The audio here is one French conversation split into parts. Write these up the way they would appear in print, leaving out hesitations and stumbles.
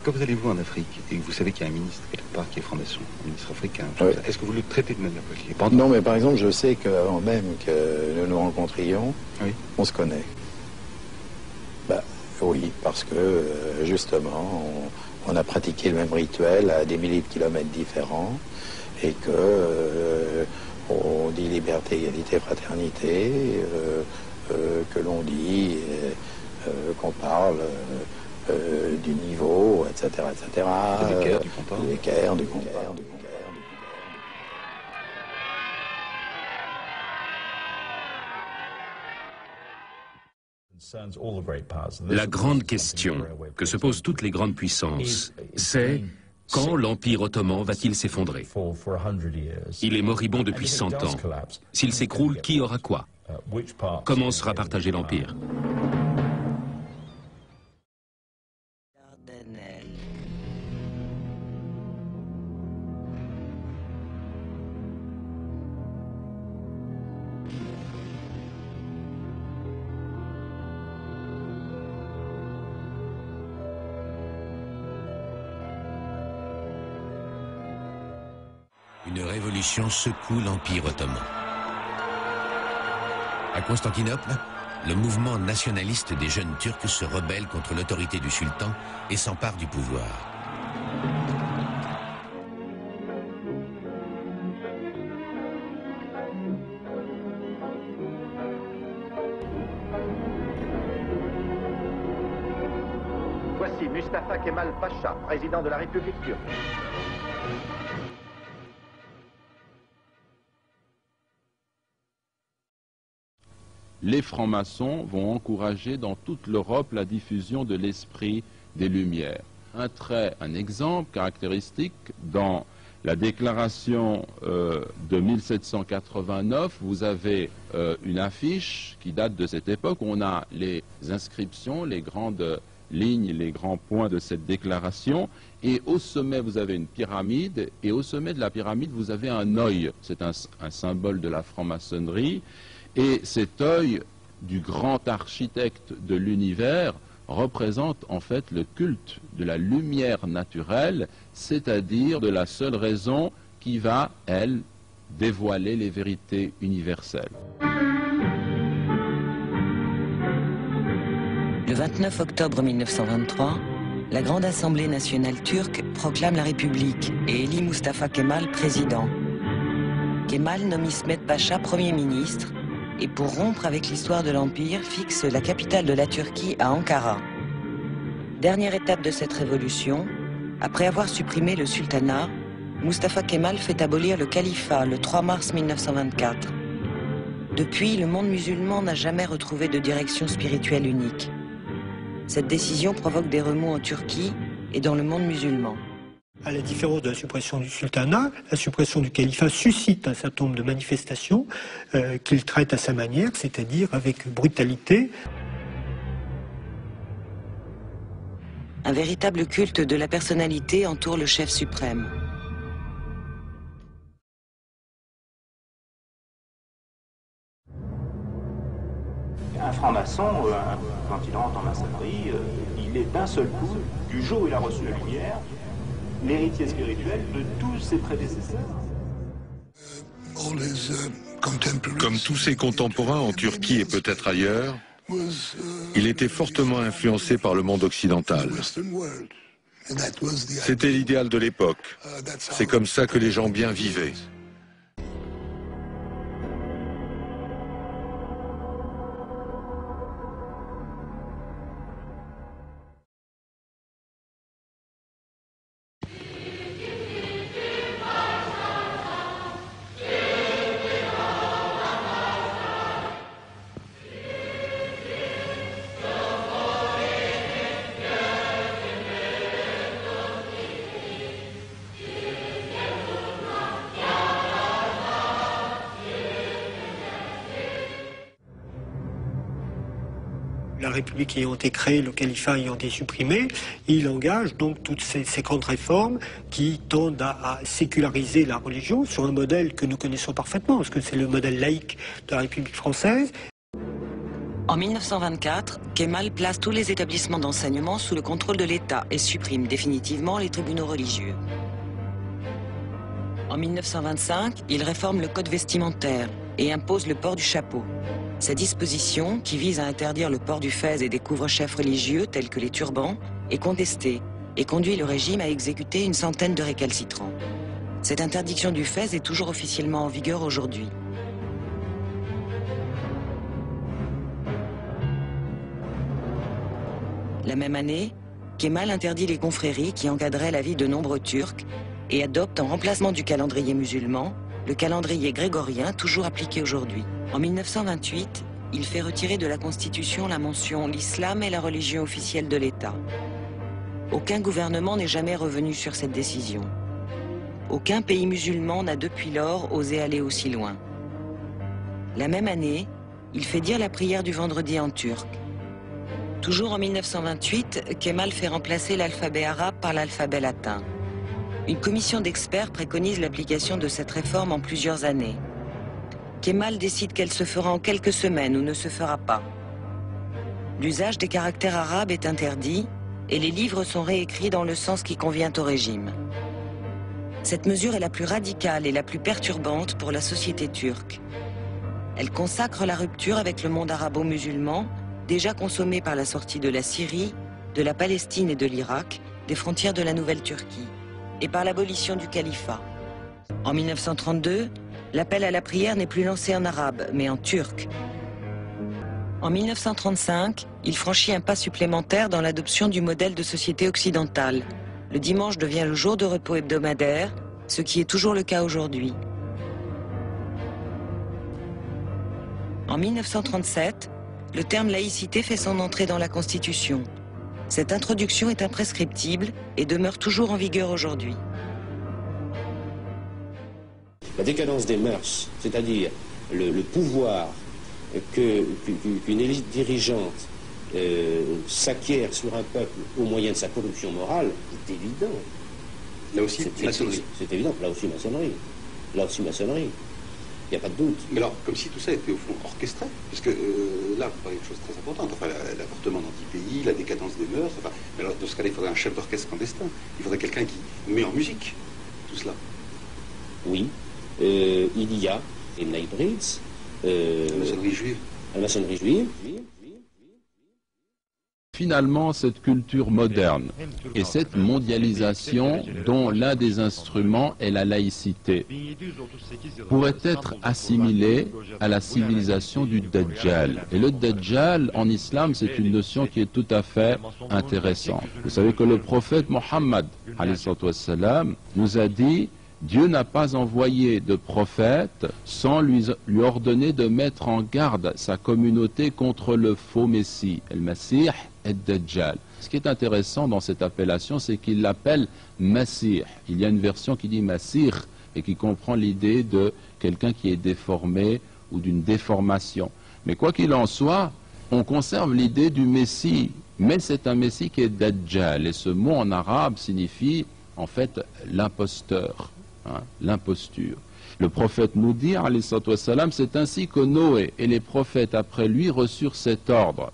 Quand vous allez-vous en Afrique et que vous savez qu'il y a un ministre quelque part qui est franc-maçon, un ministre africain, oui. Est-ce que vous le traitez de manière politique? Non, mais par exemple, je sais qu'avant même que nous nous rencontrions, oui. On se connaît. Ben, oui, parce que justement, on a pratiqué le même rituel à des milliers de kilomètres différents et que on dit liberté, égalité, fraternité, que l'on dit qu'on parle du niveau, etc., etc. L'équerre du compas. L'équerre du compas. La grande question que se posent toutes les grandes puissances, c'est quand l'Empire ottoman va-t-il s'effondrer? Il est moribond depuis 100 ans. S'il s'écroule, qui aura quoi? Comment sera partagé l'Empire? Une révolution secoue l'Empire ottoman. À Constantinople, le mouvement nationaliste des jeunes Turcs se rebelle contre l'autorité du sultan et s'empare du pouvoir. Voici Mustafa Kemal Pacha, président de la République turque. Les francs-maçons vont encourager dans toute l'Europe la diffusion de l'esprit des Lumières. Un exemple caractéristique, dans la déclaration de 1789, vous avez une affiche qui date de cette époque où on a les inscriptions, les grandes lignes, les grands points de cette déclaration, et au sommet vous avez une pyramide, et au sommet de la pyramide vous avez un œil, c'est un symbole de la franc-maçonnerie. Et cet œil du grand architecte de l'univers représente en fait le culte de la lumière naturelle, c'est-à-dire de la seule raison qui va, elle, dévoiler les vérités universelles. Le 29 octobre 1923, la Grande Assemblée nationale turque proclame la République et élit Mustafa Kemal président. Kemal nomme İsmet Pacha Premier ministre et pour rompre avec l'histoire de l'Empire, fixe la capitale de la Turquie à Ankara. Dernière étape de cette révolution, après avoir supprimé le sultanat, Mustafa Kemal fait abolir le califat le 3 mars 1924. Depuis, le monde musulman n'a jamais retrouvé de direction spirituelle unique. Cette décision provoque des remous en Turquie et dans le monde musulman. À la différence de la suppression du sultanat, la suppression du califat suscite un certain nombre de manifestations qu'il traite à sa manière, c'est-à-dire avec brutalité. Un véritable culte de la personnalité entoure le chef suprême. Un franc-maçon, quand il rentre en maçonnerie, il est d'un seul coup, du jour où il a reçu la lumière, l'héritier spirituel de tous ses prédécesseurs. Comme tous ses contemporains en Turquie et peut-être ailleurs, il était fortement influencé par le monde occidental. C'était l'idéal de l'époque. C'est comme ça que les gens bien vivaient. La République ayant été créée, le califat ayant été supprimé, il engage donc toutes ces grandes réformes qui tendent à séculariser la religion sur un modèle que nous connaissons parfaitement, parce que c'est le modèle laïque de la République française. En 1924, Kemal place tous les établissements d'enseignement sous le contrôle de l'État et supprime définitivement les tribunaux religieux. En 1925, il réforme le code vestimentaire et impose le port du chapeau. Cette disposition, qui vise à interdire le port du fez et des couvre-chefs religieux tels que les turbans, est contestée et conduit le régime à exécuter une centaine de récalcitrants. Cette interdiction du fez est toujours officiellement en vigueur aujourd'hui. La même année, Kemal interdit les confréries qui encadraient la vie de nombreux Turcs et adopte en remplacement du calendrier musulman le calendrier grégorien toujours appliqué aujourd'hui. En 1928, il fait retirer de la Constitution la mention « L'islam est la religion officielle de l'État ». Aucun gouvernement n'est jamais revenu sur cette décision. Aucun pays musulman n'a depuis lors osé aller aussi loin. La même année, il fait dire la prière du vendredi en turc. Toujours en 1928, Kemal fait remplacer l'alphabet arabe par l'alphabet latin. Une commission d'experts préconise l'application de cette réforme en plusieurs années. Kemal décide qu'elle se fera en quelques semaines ou ne se fera pas. L'usage des caractères arabes est interdit et les livres sont réécrits dans le sens qui convient au régime. Cette mesure est la plus radicale et la plus perturbante pour la société turque. Elle consacre la rupture avec le monde arabo-musulman, déjà consommé par la sortie de la Syrie, de la Palestine et de l'Irak, des frontières de la Nouvelle-Turquie, et par l'abolition du califat. En 1932, l'appel à la prière n'est plus lancé en arabe, mais en turc. En 1935, il franchit un pas supplémentaire dans l'adoption du modèle de société occidentale. Le dimanche devient le jour de repos hebdomadaire, ce qui est toujours le cas aujourd'hui. En 1937, le terme laïcité fait son entrée dans la Constitution. Cette introduction est imprescriptible et demeure toujours en vigueur aujourd'hui. La décadence des mœurs, c'est-à-dire le pouvoir qu'une élite dirigeante s'acquiert sur un peuple au moyen de sa corruption morale, est évident. Là aussi, maçonnerie. C'est évident, là aussi maçonnerie. Là aussi maçonnerie. Il n'y a pas de doute. Mais alors, comme si tout ça était au fond orchestré, puisque là, vous parlez de choses très importantes, enfin, l'avortement d'anti-pays, la décadence des mœurs, enfin, mais alors, dans ce cas-là, il faudrait un chef d'orchestre clandestin. Il faudrait quelqu'un qui met en musique tout cela. Oui, il y a Ibn Ibritz, la maçonnerie juive. La maçonnerie juive. Finalement, cette culture moderne et cette mondialisation dont l'un des instruments est la laïcité pourrait être assimilée à la civilisation du Dajjal. Et le Dajjal, en islam, c'est une notion qui est tout à fait intéressante. Vous savez que le prophète Mohammed, nous a dit: Dieu n'a pas envoyé de prophète sans lui ordonner de mettre en garde sa communauté contre le faux Messie, el Masih et Dajjal. Ce qui est intéressant dans cette appellation, c'est qu'il l'appelle Masih. Il y a une version qui dit Masih et qui comprend l'idée de quelqu'un qui est déformé ou d'une déformation. Mais quoi qu'il en soit, on conserve l'idée du Messie, mais c'est un Messie qui est Dajjal. Et ce mot en arabe signifie en fait l'imposteur. L'imposture. Le prophète nous dit, c'est ainsi que Noé et les prophètes après lui reçurent cet ordre.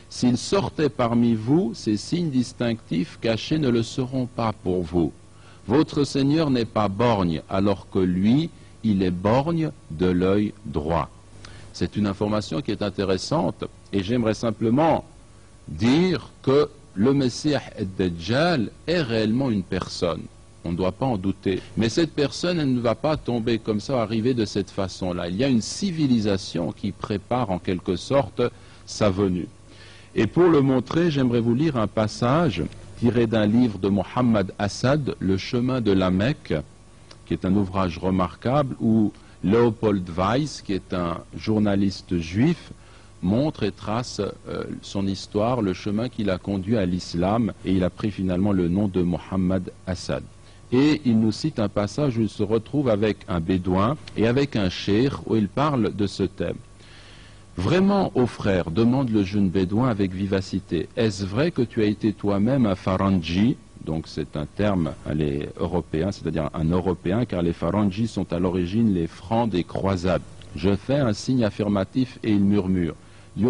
S'ils sortaient parmi vous, ces signes distinctifs cachés ne le seront pas pour vous. Votre Seigneur n'est pas borgne, alors que lui, il est borgne de l'œil droit. C'est une information qui est intéressante, et j'aimerais simplement dire que le Messie Dajjal est réellement une personne. On ne doit pas en douter. Mais cette personne, elle ne va pas tomber comme ça, arriver de cette façon-là. Il y a une civilisation qui prépare en quelque sorte sa venue. Et pour le montrer, j'aimerais vous lire un passage tiré d'un livre de Mohammed Assad, Le chemin de la Mecque, qui est un ouvrage remarquable, où Leopold Weiss, qui est un journaliste juif, montre et trace son histoire, le chemin qui l'a conduit à l'islam, et il a pris finalement le nom de Mohammed Assad. Et il nous cite un passage où il se retrouve avec un bédouin et avec un cheikh où il parle de ce thème. Vraiment, ô frère, demande le jeune bédouin avec vivacité, est-ce vrai que tu as été toi-même un Faranji? Donc c'est un terme les européens, c'est-à-dire un européen, car les Faranjis sont à l'origine les francs des croisades. Je fais un signe affirmatif et il murmure.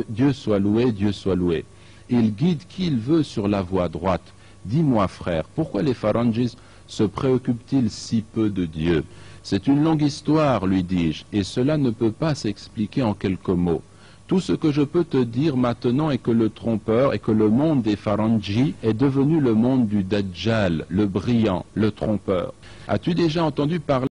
Dieu soit loué, Dieu soit loué. Il guide qui il veut sur la voie droite. Dis-moi frère, pourquoi les Farangis se préoccupent-ils si peu de Dieu? C'est une longue histoire, lui dis-je, et cela ne peut pas s'expliquer en quelques mots. Tout ce que je peux te dire maintenant est que le trompeur et que le monde des Farangi est devenu le monde du Dajjal, le brillant, le trompeur. As-tu déjà entendu parler